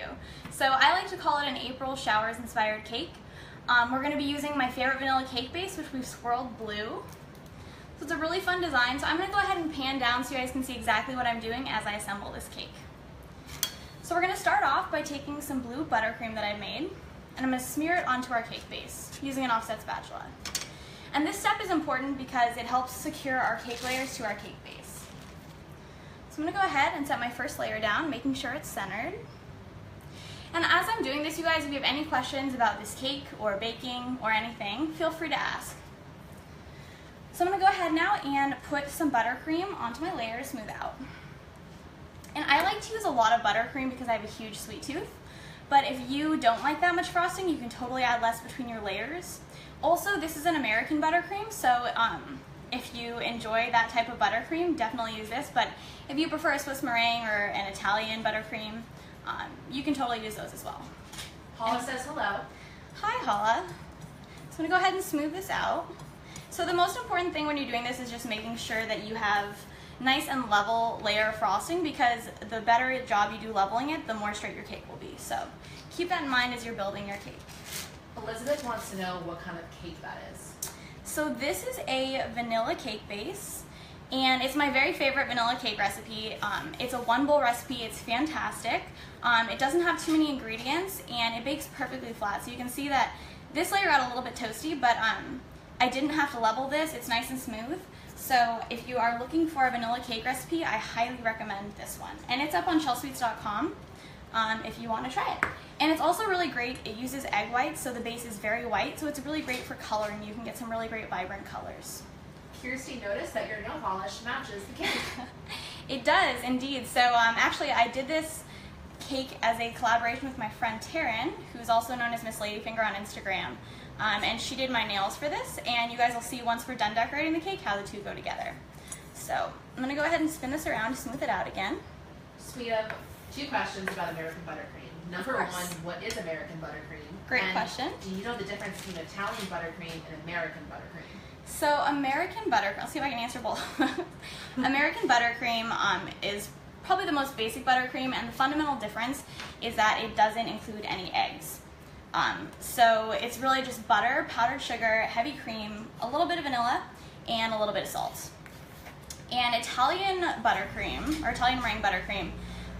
you. So I like to call it an April Showers inspired cake. We're going to be using my favorite vanilla cake base, which we've swirled blue. So it's a really fun design, so I'm going to go ahead and pan down so you guys can see exactly what I'm doing as I assemble this cake. So we're going to start off by taking some blue buttercream that I made, and I'm going to smear it onto our cake base using an offset spatula. And this step is important because it helps secure our cake layers to our cake base. So I'm going to go ahead and set my first layer down, making sure it's centered. And as I'm doing this, you guys, if you have any questions about this cake or baking or anything, feel free to ask. So I'm going to go ahead now and put some buttercream onto my layer to smooth out. And I like to use a lot of buttercream because I have a huge sweet tooth. But if you don't like that much frosting, you can totally add less between your layers. Also, this is an American buttercream, so if you enjoy that type of buttercream, definitely use this. But if you prefer a Swiss meringue or an Italian buttercream, you can totally use those as well. Paula says hello. Hi, Paula. So I'm going to go ahead and smooth this out. So the most important thing when you're doing this is just making sure that you have nice and level layer of frosting, because the better job you do leveling it, the more straight your cake will be. So keep that in mind as you're building your cake. Elizabeth wants to know what kind of cake that is. So this is a vanilla cake base, and it's my very favorite vanilla cake recipe. It's a one bowl recipe. It's fantastic. It doesn't have too many ingredients, and it bakes perfectly flat. So you can see that this layer got a little bit toasty, but I didn't have to level this. It's nice and smooth. So if you are looking for a vanilla cake recipe, I highly recommend this one. And it's up on Chelsweets.com if you want to try it. And it's also really great. It uses egg whites, so the base is very white, so it's really great for coloring. You can get some really great vibrant colors. Kirsty noticed that your nail polish matches the cake. It does, indeed. So actually, I did this cake as a collaboration with my friend Taryn, who's also known as Miss Ladyfinger on Instagram. And she did my nails for this, and you guys will see once we're done decorating the cake how the two go together. So I'm going to go ahead and spin this around to smooth it out again. So we have two questions about American buttercream. Number one, what is American buttercream? Great question. Do you know the difference between Italian buttercream and American buttercream? So American buttercream, I'll see if I can answer both. American buttercream is probably the most basic buttercream, and the fundamental difference is that it doesn't include any eggs. So it's really just butter, powdered sugar, heavy cream, a little bit of vanilla, and a little bit of salt. And Italian buttercream, or Italian meringue buttercream,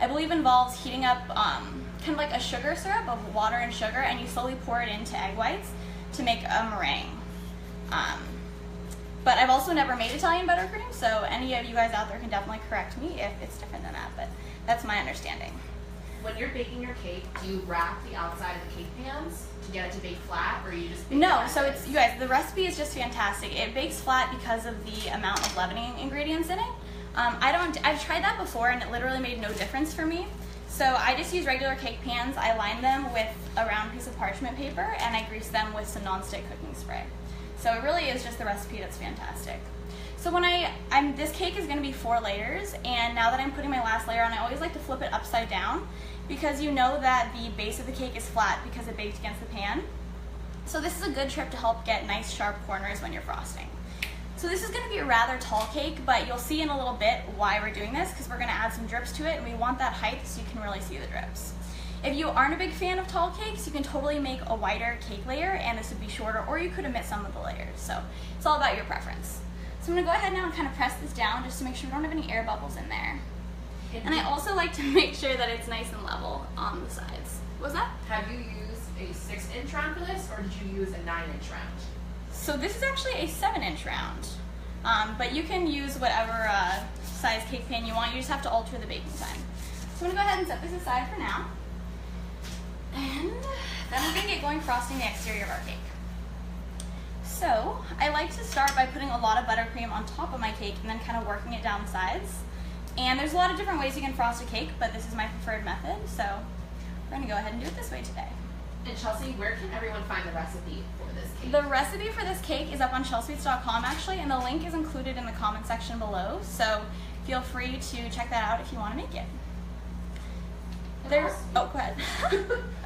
I believe involves heating up kind of like a sugar syrup of water and sugar, and you slowly pour it into egg whites to make a meringue. But I've also never made Italian buttercream, so any of you guys out there can definitely correct me if it's different than that, but that's my understanding. When you're baking your cake, do you wrap the outside of the cake pans to get it to bake flat, or you just bake No, so it's, you guys, the recipe is just fantastic. It bakes flat because of the amount of leavening ingredients in it. I've tried that before, and it literally made no difference for me. So I just use regular cake pans. I line them with a round piece of parchment paper, and I grease them with some nonstick cooking spray. So it really is just the recipe that's fantastic. So when this cake is going to be 4 layers, and now that I'm putting my last layer on, I always like to flip it upside down, because you know that the base of the cake is flat because it baked against the pan. So this is a good trick to help get nice sharp corners when you're frosting. So this is going to be a rather tall cake, but you'll see in a little bit why we're doing this, because we're going to add some drips to it, and we want that height so you can really see the drips. If you aren't a big fan of tall cakes, you can totally make a wider cake layer, and this would be shorter, or you could omit some of the layers. So it's all about your preference. So I'm going to go ahead now and kind of press this down just to make sure we don't have any air bubbles in there. And I also like to make sure that it's nice and level on the sides. What was that? Have you used a 6-inch round for this, or did you use a 9-inch round? So this is actually a 7-inch round. But you can use whatever size cake pan you want. You just have to alter the baking time. So I'm going to go ahead and set this aside for now. And then we're going to get going frosting the exterior of our cake. So I like to start by putting a lot of buttercream on top of my cake and then kind of working it down the sides. And there's a lot of different ways you can frost a cake, but this is my preferred method, so we're going to go ahead and do it this way today. And Chelsea, where can everyone find the recipe for this cake? The recipe for this cake is up on Chelsweets.com actually, and the link is included in the comment section below, so feel free to check that out if you want to make it. Oh, go ahead.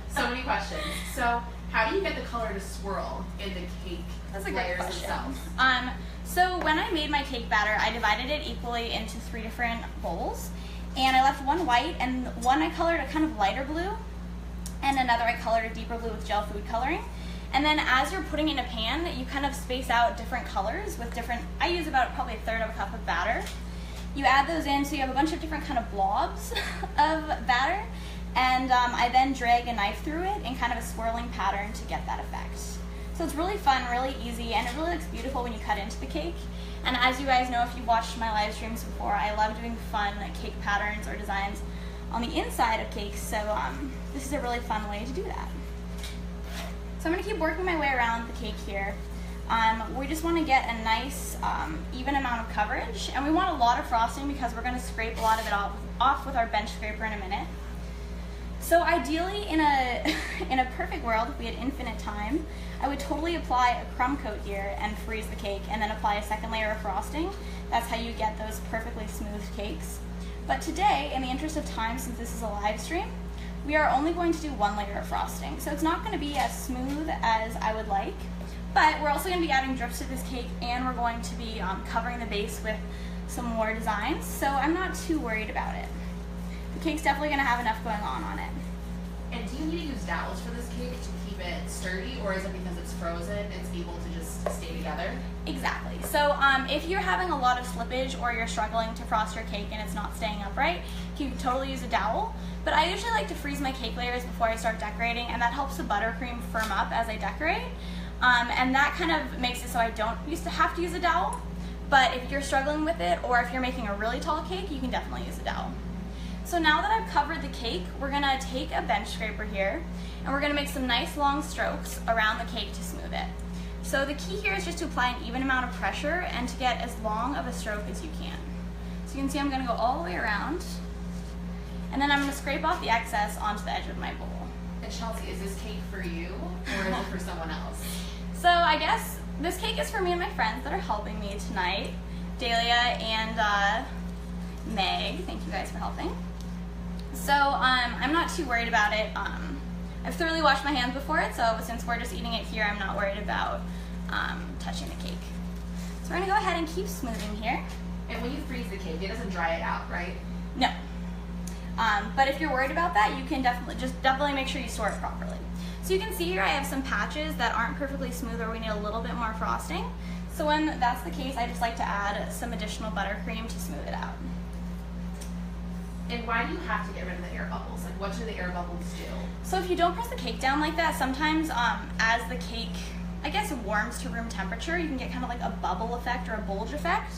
So many questions. So how do you get the color to swirl in the cake That's a great layers question. themselves? So when I made my cake batter, I divided it equally into 3 different bowls, and I left one white and one I colored a kind of lighter blue, and another I colored a deeper blue with gel food coloring. And then as you're putting it in a pan, you kind of space out different colors with different, I use about probably a third of a cup of batter. You add those in so you have a bunch of different kind of blobs of batter, and I then drag a knife through it in kind of a swirling pattern to get that effect. So it's really fun, really easy, and it really looks beautiful when you cut into the cake. And as you guys know, if you've watched my live streams before, I love doing fun cake patterns or designs on the inside of cakes, so this is a really fun way to do that. So I'm going to keep working my way around the cake here. We just want to get a nice even amount of coverage, and we want a lot of frosting because we're going to scrape a lot of it off with our bench scraper in a minute. So ideally, in a perfect world, if we had infinite time, I would totally apply a crumb coat here and freeze the cake, and then apply a second layer of frosting. That's how you get those perfectly smooth cakes. But today, in the interest of time, since this is a live stream, we are only going to do one layer of frosting. So it's not going to be as smooth as I would like, but we're also going to be adding drips to this cake, and we're going to be covering the base with some more designs, so I'm not too worried about it. The cake's definitely going to have enough going on it. And do you need to use dowels for this cake to keep it sturdy, or is it because it's frozen, it's able to just stay together? Exactly. So if you're having a lot of slippage or you're struggling to frost your cake and it's not staying upright, you can totally use a dowel. But I usually like to freeze my cake layers before I start decorating, and that helps the buttercream firm up as I decorate. And that kind of makes it so I don't have to use a dowel. But if you're struggling with it, or if you're making a really tall cake, you can definitely use a dowel. So now that I've covered the cake, we're gonna take a bench scraper here, and we're gonna make some nice long strokes around the cake to smooth it. So the key here is just to apply an even amount of pressure and to get as long of a stroke as you can. So you can see I'm gonna go all the way around, and then I'm gonna scrape off the excess onto the edge of my bowl. And Chelsea, is this cake for you, or is it for someone else? So I guess this cake is for me and my friends that are helping me tonight, Dahlia and Meg. Thank you guys for helping. So I'm not too worried about it. I've thoroughly washed my hands before it, so since we're just eating it here, I'm not worried about touching the cake. So we're gonna go ahead and keep smoothing here. And when you freeze the cake, it doesn't dry it out, right? No. But if you're worried about that, you can definitely make sure you store it properly. So you can see here I have some patches that aren't perfectly smooth, or we need a little bit more frosting. So when that's the case, I just like to add some additional buttercream to smooth it out. And why do you have to get rid of the air bubbles? Like, what do the air bubbles do? So if you don't press the cake down like that, sometimes as the cake, I guess, warms to room temperature, you can get kind of like a bubble effect or a bulge effect.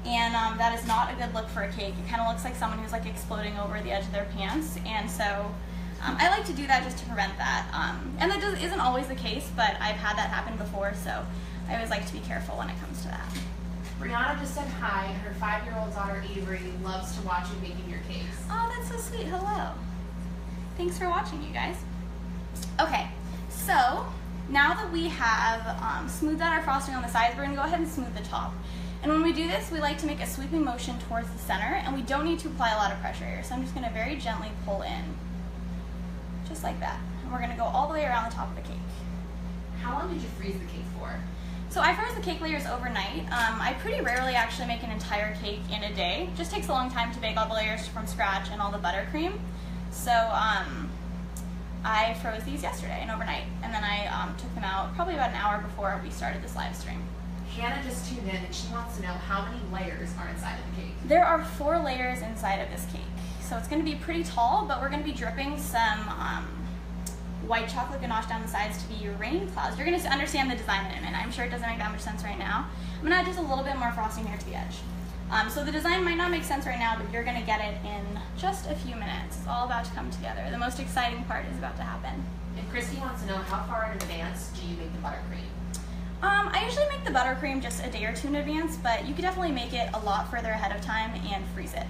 And that is not a good look for a cake. It kind of looks like someone who's like exploding over the edge of their pants. And so I like to do that just to prevent that. And that isn't always the case, but I've had that happen before, so I always like to be careful when it comes to that. Brianna just said hi, and her 5-year-old daughter Avery loves to watch you making your cakes. Oh, that's so sweet. Hello. Thanks for watching, you guys. Okay, so now that we have smoothed out our frosting on the sides, we're going to go ahead and smooth the top. And when we do this, we like to make a sweeping motion towards the center, and we don't need to apply a lot of pressure here. So I'm just going to very gently pull in, just like that. And we're going to go all the way around the top of the cake. How long did you freeze the cake for? So I froze the cake layers overnight. I pretty rarely actually make an entire cake in a day. It just takes a long time to bake all the layers from scratch and all the buttercream. So I froze these yesterday and overnight, and then I took them out probably about an hour before we started this live stream. Hannah just tuned in, and she wants to know how many layers are inside of the cake. There are 4 layers inside of this cake. So it's going to be pretty tall, but we're going to be dripping some white chocolate ganache down the sides to be your rain clouds. You're going to understand the design in a minute. I'm sure it doesn't make that much sense right now. I'm going to add just a little bit more frosting here to the edge. So the design might not make sense right now, but you're going to get it in just a few minutes. It's all about to come together. The most exciting part is about to happen. And Christy wants to know, how far in advance do you make the buttercream? I usually make the buttercream just a day or 2 in advance, but you could definitely make it a lot further ahead of time and freeze it.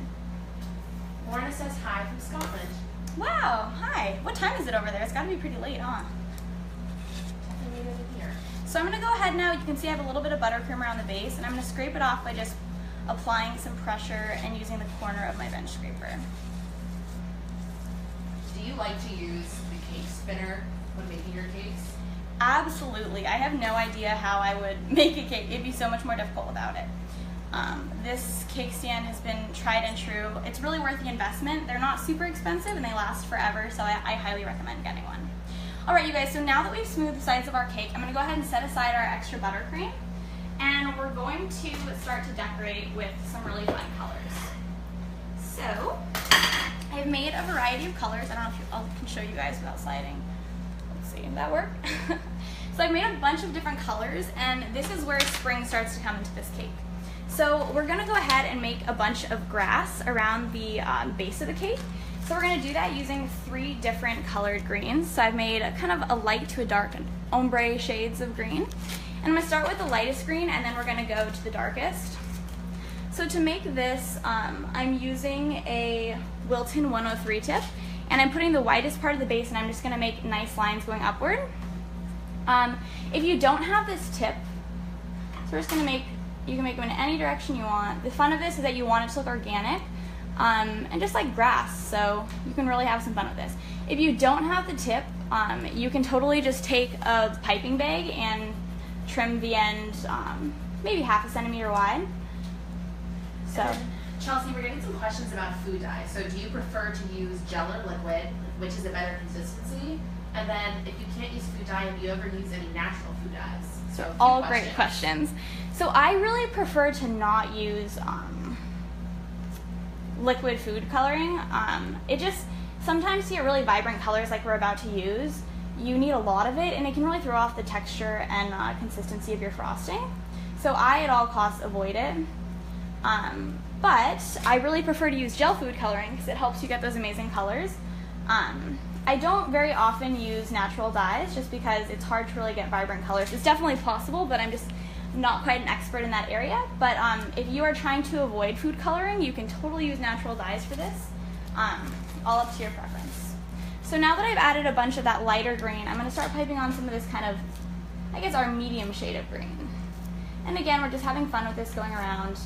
Lorna says hi from Scotland. Wow, hi. What time is it over there? It's got to be pretty late, huh? Definitely later than here. So I'm going to go ahead now. You can see I have a little bit of buttercream around the base, and I'm going to scrape it off by just applying some pressure and using the corner of my bench scraper. Do you like to use the cake spinner when making your cakes? Absolutely. I have no idea how I would make a cake. It'd be so much more difficult without it. This cake stand has been tried and true. It's really worth the investment. They're not super expensive and they last forever, so I highly recommend getting one. Alright you guys, so now that we've smoothed the sides of our cake, I'm going to go ahead and set aside our extra buttercream, and we're going to start to decorate with some really fun colors. So, I've made a variety of colors. I don't know if I can show you guys without sliding. Let's see, did that work? So I've made a bunch of different colors, and this is where spring starts to come into this cake. So we're going to go ahead and make a bunch of grass around the base of the cake. So we're going to do that using 3 different colored greens. So I've made a kind of a light to a dark ombre shades of green. And I'm going to start with the lightest green, and then we're going to go to the darkest. So to make this, I'm using a Wilton 103 tip, and I'm putting the whitest part of the base, and I'm just going to make nice lines going upward. If you don't have this tip, so we're just going to make, you can make them in any direction you want. The fun of this is that you want it to look organic, and just like grass, so you can really have some fun with this. If you don't have the tip, you can totally just take a piping bag and trim the end maybe 1/2 centimeter wide. So, Chelsea, we're getting some questions about food dye. So do you prefer to use gel or liquid, which is a better consistency? And then if you can't use food dye, have you ever used any natural food dyes? So all great questions. So I really prefer to not use liquid food coloring. It just, sometimes to get really vibrant colors like we're about to use, you need a lot of it, and it can really throw off the texture and consistency of your frosting. So I at all costs avoid it. But I really prefer to use gel food coloring because it helps you get those amazing colors. I don't very often use natural dyes just because it's hard to really get vibrant colors. It's definitely possible, but I'm just not quite an expert in that area. But if you are trying to avoid food coloring, you can totally use natural dyes for this, all up to your preference. So now that I've added a bunch of that lighter green, I'm going to start piping on some of this kind of, I guess, our medium shade of green. And again, we're just having fun with this going around.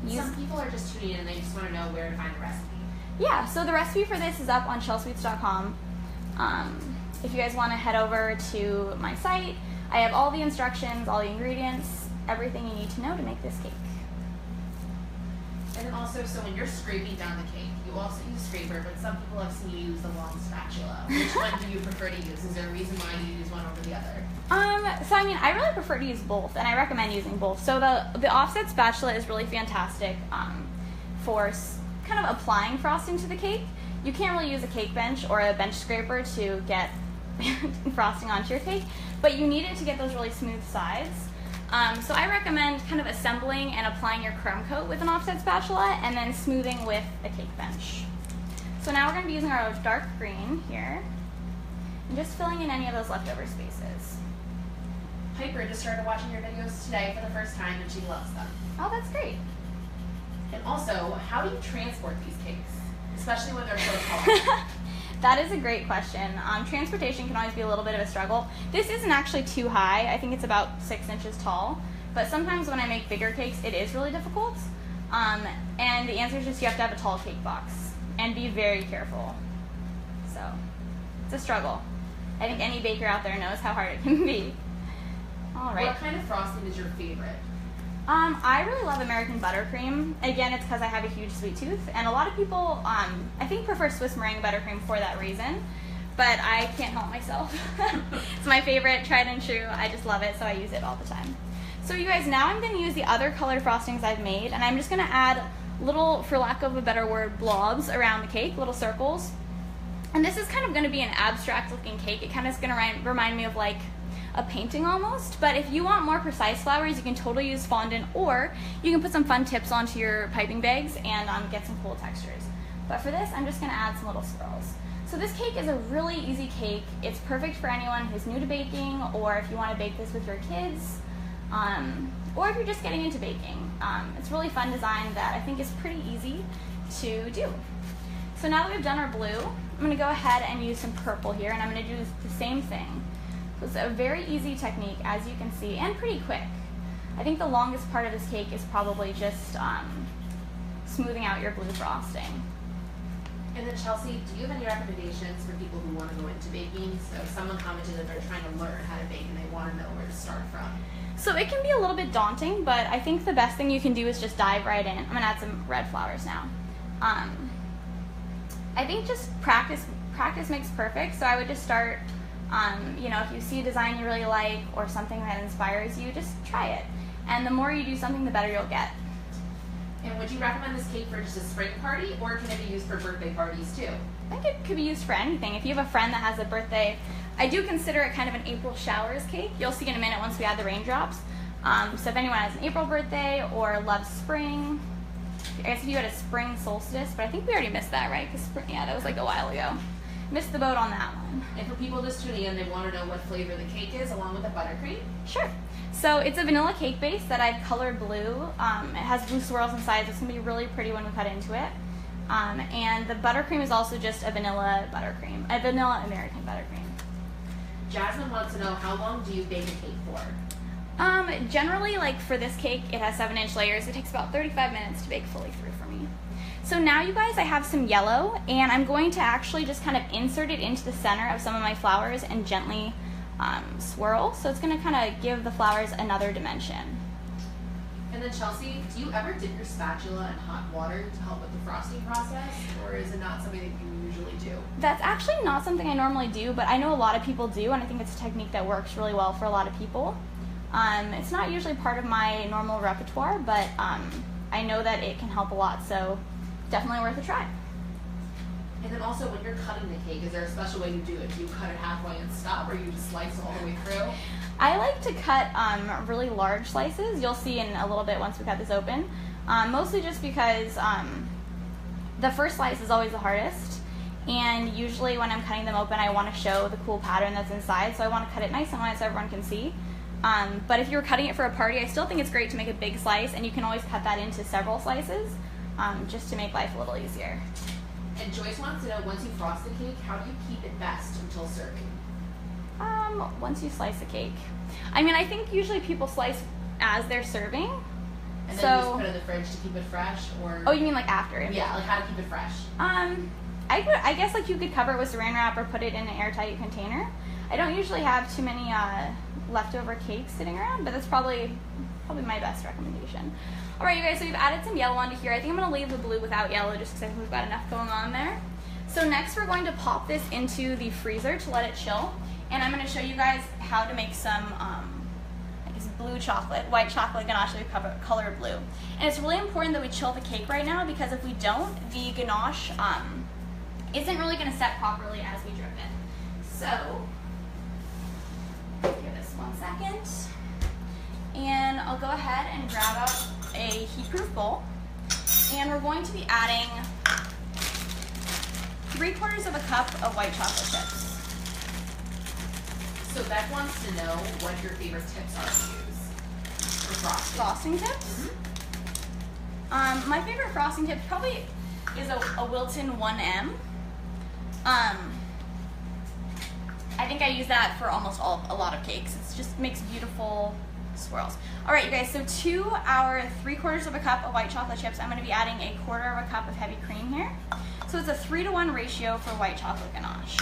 Some people are just tuning in and they just want to know where to find the recipe. Yeah, so the recipe for this is up on Chelsweets.com. If you guys want to head over to my site, I have all the instructions, all the ingredients, everything you need to know to make this cake. And then also, so when you're scraping down the cake, you also use scraper, but some people have seen you use the long spatula. Which one do you prefer to use? Is there a reason why you use one over the other? So I mean, I really prefer to use both, and I recommend using both. So the offset spatula is really fantastic for kind of applying frosting to the cake. You can't really use a cake bench or a bench scraper to get frosting onto your cake, but you need it to get those really smooth sides. So I recommend kind of assembling and applying your crumb coat with an offset spatula and then smoothing with a cake bench. So now we're going to be using our dark green here and just filling in any of those leftover spaces. Piper just started watching your videos today for the first time and she loves them. Oh, that's great. And also, how do you transport these cakes, especially when they're so tall? That is a great question. Transportation can always be a little bit of a struggle. This isn't actually too high. I think it's about 6 inches tall. But sometimes when I make bigger cakes, it is really difficult. And the answer is just you have to have a tall cake box and be very careful. So it's a struggle. I think any baker out there knows how hard it can be. All right. What kind of frosting is your favorite? I really love American buttercream. Again, it's because I have a huge sweet tooth, and a lot of people, I think, prefer Swiss meringue buttercream for that reason, but I can't help myself. It's my favorite, tried and true. I just love it, so I use it all the time. So you guys, now I'm going to use the other colored frostings I've made, and I'm just going to add little, for lack of a better word, blobs around the cake, little circles. And this is kind of going to be an abstract looking cake. It kind of is going to remind me of like a painting almost, but if you want more precise flowers, you can totally use fondant, or you can put some fun tips onto your piping bags and get some cool textures. But for this, I'm just going to add some little swirls. So this cake is a really easy cake. It's perfect for anyone who's new to baking, or if you want to bake this with your kids, or if you're just getting into baking. It's a really fun design that I think is pretty easy to do. So now that we've done our blue, I'm going to go ahead and use some purple here, and I'm going to do the same thing. So it's a very easy technique, as you can see, and pretty quick. I think the longest part of this cake is probably just smoothing out your blue frosting. And then Chelsea, do you have any recommendations for people who want to go into baking? So someone commented that they're trying to learn how to bake and they want to know where to start from. So it can be a little bit daunting, but I think the best thing you can do is just dive right in. I'm gonna add some red flowers now. I think just practice makes perfect. So I would just start, you know, if you see a design you really like or something that inspires you, just try it. And the more you do something, the better you'll get. And would you recommend this cake for just a spring party, or can it be used for birthday parties too? I think it could be used for anything. If you have a friend that has a birthday, I do consider it kind of an April showers cake. You'll see in a minute once we add the raindrops. So if anyone has an April birthday or loves spring, I guess if you had a spring solstice, but I think we already missed that, right? Because yeah, that was like a while ago. Missed the boat on that one. And for people just tuning in, they want to know what flavor the cake is along with the buttercream. Sure. So it's a vanilla cake base that I've colored blue. It has blue swirls inside, so it's going to be really pretty when we cut into it. And the buttercream is also just a vanilla buttercream, a vanilla American buttercream. Jasmine wants to know, how long do you bake a cake for? Generally, like for this cake, it has 7-inch layers. It takes about 35 minutes to bake fully through for me. So now you guys, I have some yellow, and I'm going to actually just kind of insert it into the center of some of my flowers and gently swirl. So it's going to kind of give the flowers another dimension. And then Chelsea, do you ever dip your spatula in hot water to help with the frosting process, or is it not something that you usually do? That's actually not something I normally do, but I know a lot of people do, and I think it's a technique that works really well for a lot of people. It's not usually part of my normal repertoire, but I know that it can help a lot, so definitely worth a try. And then also, when you're cutting the cake, is there a special way you do it? Do you cut it halfway and stop, or you just slice all the way through? I like to cut really large slices. You'll see in a little bit once we cut this open. Mostly just because the first slice is always the hardest, and usually when I'm cutting them open, I want to show the cool pattern that's inside, so I want to cut it nice and wide so everyone can see. But if you're cutting it for a party, I still think it's great to make a big slice, and you can always cut that into several slices just to make life a little easier. And Joyce wants to know, once you frost the cake, how do you keep it best until serving? Once you slice the cake. I mean, I think usually people slice as they're serving. And then so, you just put it in the fridge to keep it fresh, or? Oh, you mean like after? Yeah, like how to keep it fresh. I guess like you could cover it with saran wrap or put it in an airtight container. I don't usually have too many leftover cakes sitting around, but that's probably my best recommendation. All right, you guys, so we've added some yellow onto here. I think I'm going to leave the blue without yellow just because I think we've got enough going on there. So next we're going to pop this into the freezer to let it chill, and I'm going to show you guys how to make some I guess white chocolate ganache that we've colored blue. And it's really important that we chill the cake right now, because if we don't, the ganache isn't really going to set properly as we drip it. So give this 1 second, and I'll go ahead and grab out a heat-proof bowl, and we're going to be adding 3/4 of a cup of white chocolate chips. So Beck wants to know what your favorite tips are to use for frosting. Frosting tips? Mm-hmm. My favorite frosting tip probably is a Wilton 1M. I think I use that for almost a lot of cakes. It just makes beautiful swirls. All right, you guys, so to our 3/4 of a cup of white chocolate chips, I'm going to be adding 1/4 of a cup of heavy cream here. So it's a 3-to-1 ratio for white chocolate ganache.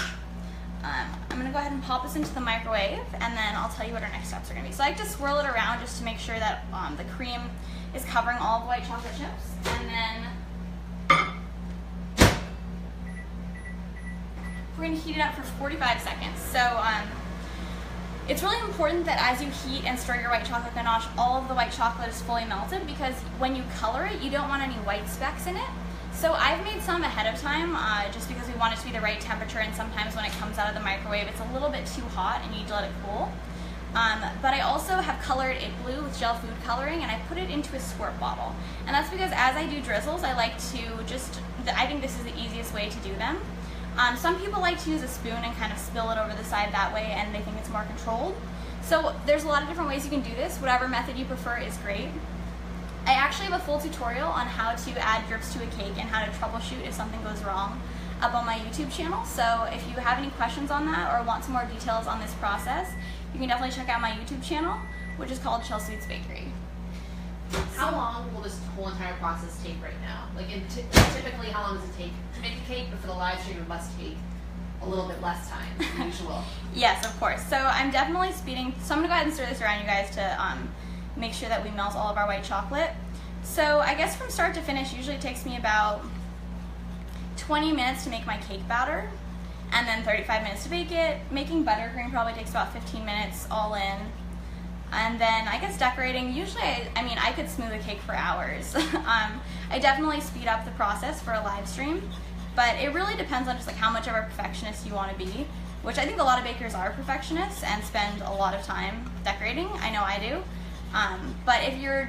I'm going to go ahead and pop this into the microwave, and then I'll tell you what our next steps are going to be. So I like to swirl it around just to make sure that the cream is covering all the white chocolate chips, and then we're going to heat it up for 45 seconds. So it's really important that as you heat and stir your white chocolate ganache, all of the white chocolate is fully melted, because when you color it, you don't want any white specks in it. So I've made some ahead of time just because we want it to be the right temperature, and sometimes when it comes out of the microwave, it's a little bit too hot and you need to let it cool. But I also have colored it blue with gel food coloring, and I put it into a squirt bottle. And that's because as I do drizzles, I like to I think this is the easiest way to do them. Some people like to use a spoon and kind of spill it over the side that way, and they think it's more controlled. So there's a lot of different ways you can do this. Whatever method you prefer is great. I actually have a full tutorial on how to add drips to a cake and how to troubleshoot if something goes wrong up on my YouTube channel. So if you have any questions on that or want some more details on this process, you can definitely check out my YouTube channel, which is called Chelsweets Bakery. How long will this whole entire process take right now? Like, typically, how long does it take to make a cake? But for the live stream, it must take a little bit less time than usual. Yes, of course. So I'm definitely speeding. So I'm gonna go ahead and stir this around, you guys, to make sure that we melt all of our white chocolate. So I guess from start to finish, usually it takes me about 20 minutes to make my cake batter, and then 35 minutes to bake it. Making buttercream probably takes about 15 minutes all in. And then I guess decorating, usually, I could smooth a cake for hours. I definitely speed up the process for a live stream, but it really depends on just like how much of a perfectionist you want to be, which I think a lot of bakers are perfectionists and spend a lot of time decorating. I know I do. But if you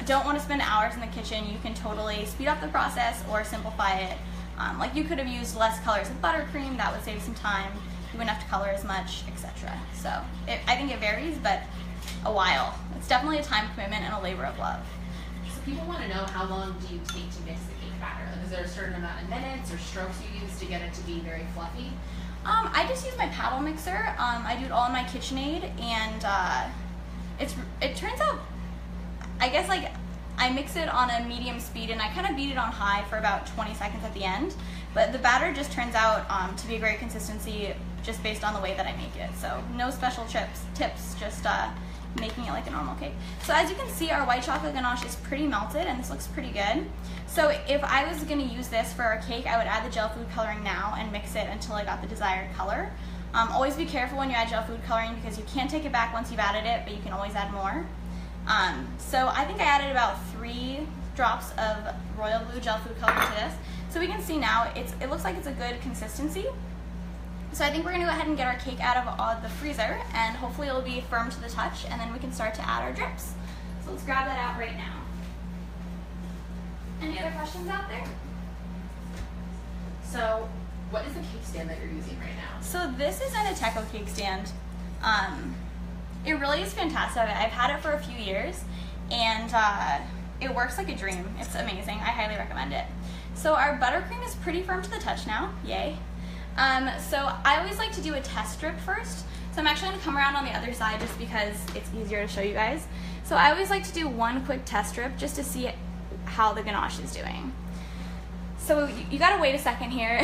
don't want to spend hours in the kitchen, you can totally speed up the process or simplify it. Like you could have used less colors of buttercream, that would save some time. You wouldn't have to color as much, etc. So I think it varies, but a while. It's definitely a time commitment and a labor of love. So people want to know, how long do you take to mix the cake batter? Like, is there a certain amount of minutes or strokes you use to get it to be very fluffy? I just use my paddle mixer. I do it all in my KitchenAid, and it turns out, I guess, like, I mix it on a medium speed and I kind of beat it on high for about 20 seconds at the end. But the batter just turns out to be a great consistency just based on the way that I make it. So no special tips, just making it like a normal cake. So as you can see, our white chocolate ganache is pretty melted and this looks pretty good. So if I was going to use this for a cake, I would add the gel food coloring now and mix it until I got the desired color. Always be careful when you add gel food coloring because you can't take it back once you've added it, but you can always add more. So I think I added about 3 drops of royal blue gel food coloring to this. So we can see now it looks like it's a good consistency. So I think we're going to go ahead and get our cake out of the freezer, and hopefully it'll be firm to the touch, and then we can start to add our drips. So let's grab that out right now. Any other questions out there? So what is the cake stand that you're using right now? So this is an Ateco cake stand. It really is fantastic. I've had it for a few years, and it works like a dream. It's amazing. I highly recommend it. So our buttercream is pretty firm to the touch now. Yay. So I always like to do a test strip first. So I'm actually going to come around on the other side just because it's easier to show you guys. So I always like to do one quick test strip just to see how the ganache is doing. So you got to wait a second here.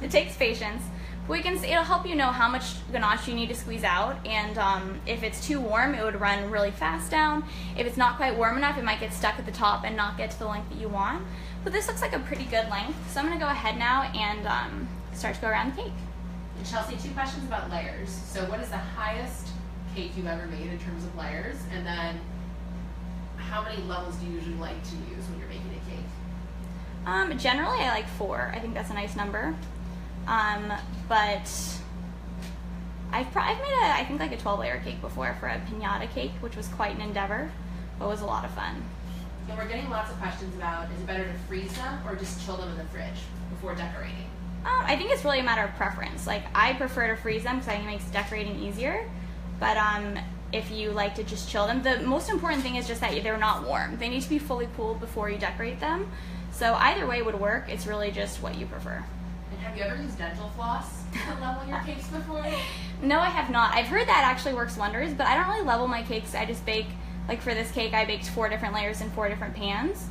It takes patience. But we can see, it'll help you know how much ganache you need to squeeze out, and if it's too warm, it would run really fast down. If it's not quite warm enough, it might get stuck at the top and not get to the length that you want. But this looks like a pretty good length, so I'm going to go ahead now and start to go around the cake. And Chelsea, 2 questions about layers. So what is the highest cake you've ever made in terms of layers? And then how many levels do you usually like to use when you're making a cake? Generally I like 4. I think that's a nice number. But I've made I think like a 12-layer cake before for a piñata cake, which was quite an endeavor, but was a lot of fun. And we're getting lots of questions about, is it better to freeze them or just chill them in the fridge before decorating? I think it's really a matter of preference. Like, I prefer to freeze them because I think it makes decorating easier. But if you like to just chill them, the most important thing is just that they're not warm. They need to be fully cooled before you decorate them. So either way would work. It's really just what you prefer. And have you ever used dental floss to level your cakes before? No, I have not. I've heard that actually works wonders, but I don't really level my cakes. I just bake, like for this cake, I baked 4 different layers in 4 different pans.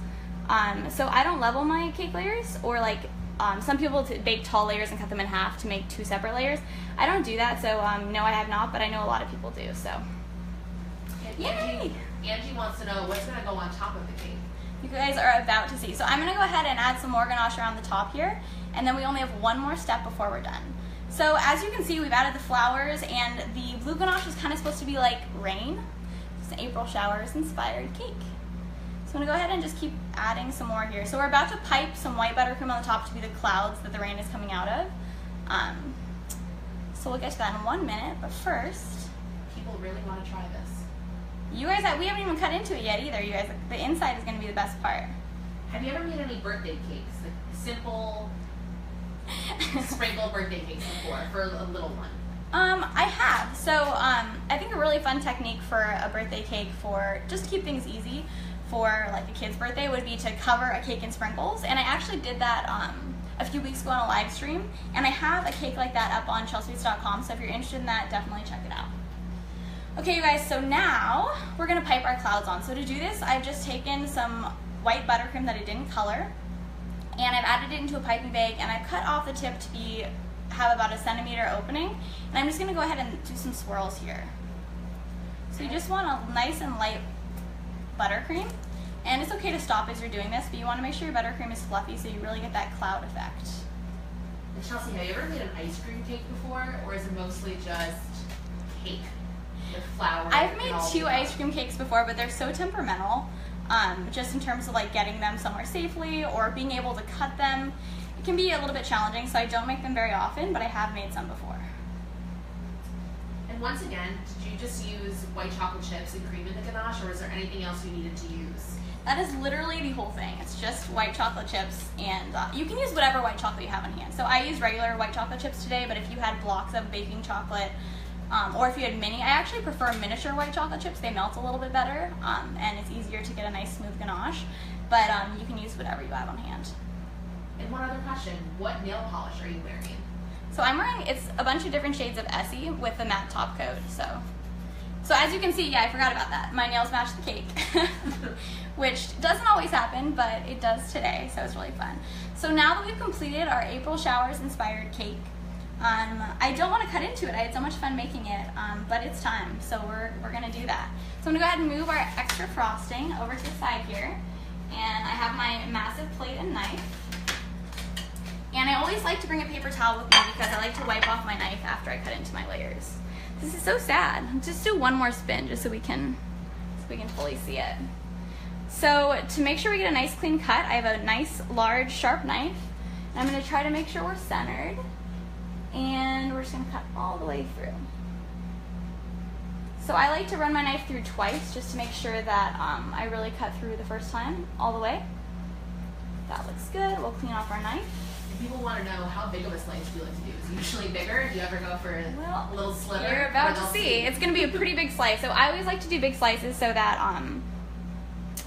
So I don't level my cake layers, or like some people bake tall layers and cut them in half to make 2 separate layers. I don't do that, so no, I have not, but I know a lot of people do, so. Yay! Angie wants to know what's going to go on top of the cake. You guys are about to see. So I'm going to go ahead and add some more ganache around the top here, and then we only have one more step before we're done. So as you can see, we've added the flowers, and the blue ganache is kind of supposed to be like rain. It's an April showers inspired cake. So I'm going to go ahead and just keep adding some more here. So we're about to pipe some white buttercream on the top to be the clouds that the rain is coming out of. So we'll get to that in 1 minute, but first, people really want to try this. You guys, we haven't even cut into it yet either. You guys, the inside is going to be the best part. Have you ever made any birthday cakes, like simple sprinkle birthday cakes before for a little one? I have. So I think a really fun technique for a birthday cake, for just to keep things easy for like a kid's birthday, would be to cover a cake in sprinkles. And I actually did that a few weeks ago on a live stream, and I have a cake like that up on Chelsweets.com. So if you're interested in that, definitely check it out. Okay, you guys, so now we're gonna pipe our clouds on. So to do this, I've just taken some white buttercream that I didn't color, and I've added it into a piping bag, and I've cut off the tip to have about a centimeter opening, and I'm just gonna go ahead and do some swirls here. So you just want a nice and light buttercream, and it's okay to stop as you're doing this, but you wanna make sure your buttercream is fluffy so you really get that cloud effect. And Chelsea, have you ever made an ice cream cake before, or is it mostly just cake with flour? I've made 2 ice cream cakes before, but they're so temperamental, just in terms of like getting them somewhere safely or being able to cut them. It can be a little bit challenging, so I don't make them very often, but I have made some before. And once again, did you just use white chocolate chips and cream in the ganache, or is there anything else you needed to use? That is literally the whole thing. It's just white chocolate chips, and you can use whatever white chocolate you have on hand. So I use regular white chocolate chips today, but if you had blocks of baking chocolate, or if you had mini, I actually prefer miniature white chocolate chips. They melt a little bit better, and it's easier to get a nice smooth ganache, but you can use whatever you have on hand. And one other question, what nail polish are you wearing? So I'm wearing, it's a bunch of different shades of Essie with a matte top coat, so as you can see, yeah, I forgot about that. My nails match the cake, which doesn't always happen, but it does today, so it's really fun. So now that we've completed our April Showers inspired cake, I don't want to cut into it. I had so much fun making it, but it's time, so we're going to do that. So I'm going to go ahead and move our extra frosting over to the side here, and I have my massive plate and knife. And I always like to bring a paper towel with me because I like to wipe off my knife after I cut into my layers. This is so sad. Just do one more spin just so we can fully see it. So to make sure we get a nice clean cut, I have a nice large sharp knife. And I'm going to try to make sure we're centered. And we're just going to cut all the way through. So I like to run my knife through twice just to make sure that I really cut through the first time all the way. That looks good. We'll clean off our knife. People want to know how big of a slice do you like to do? Is it usually bigger? Do you ever go for a little sliver? You're about to see. It's going to be a pretty big slice. So I always like to do big slices so that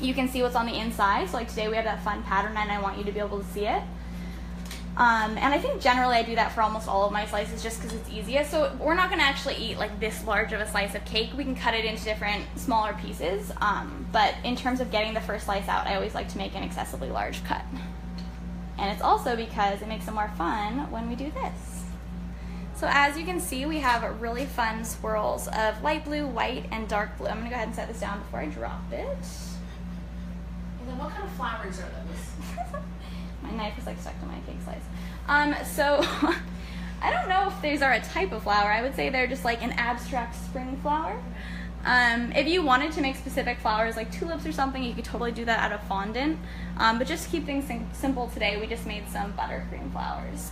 you can see what's on the inside. So like today we have that fun pattern and I want you to be able to see it. And I think generally I do that for almost all of my slices just because it's easiest. So we're not going to actually eat like this large of a slice of cake. We can cut it into different smaller pieces. But in terms of getting the first slice out, I always like to make an excessively large cut. And it's also because it makes it more fun when we do this. So as you can see, we have really fun swirls of light blue, white, and dark blue. I'm going to go ahead and set this down before I drop it. And then what kind of flowers are those? My knife is like stuck to my cake slice. So I don't know if these are a type of flower. I would say they're just like an abstract spring flower. If you wanted to make specific flowers like tulips or something, you could totally do that out of fondant. But just to keep things simple today, we just made some buttercream flowers.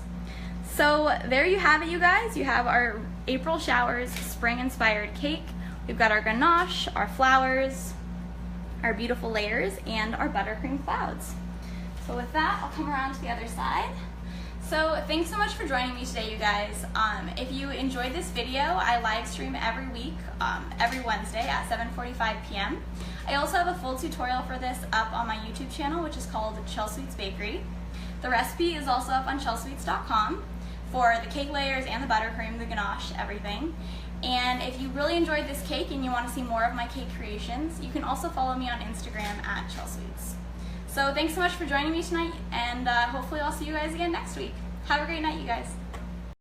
So there you have it, you guys. You have our April Showers spring-inspired cake. We've got our ganache, our flowers, our beautiful layers, and our buttercream clouds. So with that, I'll come around to the other side. So thanks so much for joining me today, you guys. If you enjoyed this video, I live stream every week, every Wednesday at 7:45 p.m. I also have a full tutorial for this up on my YouTube channel, which is called Chelsweets Bakery. The recipe is also up on chelsweets.com for the cake layers and the buttercream, the ganache, everything. And if you really enjoyed this cake and you want to see more of my cake creations, you can also follow me on Instagram at Chelsweets. So thanks so much for joining me tonight, and hopefully I'll see you guys again next week. Have a great night, you guys.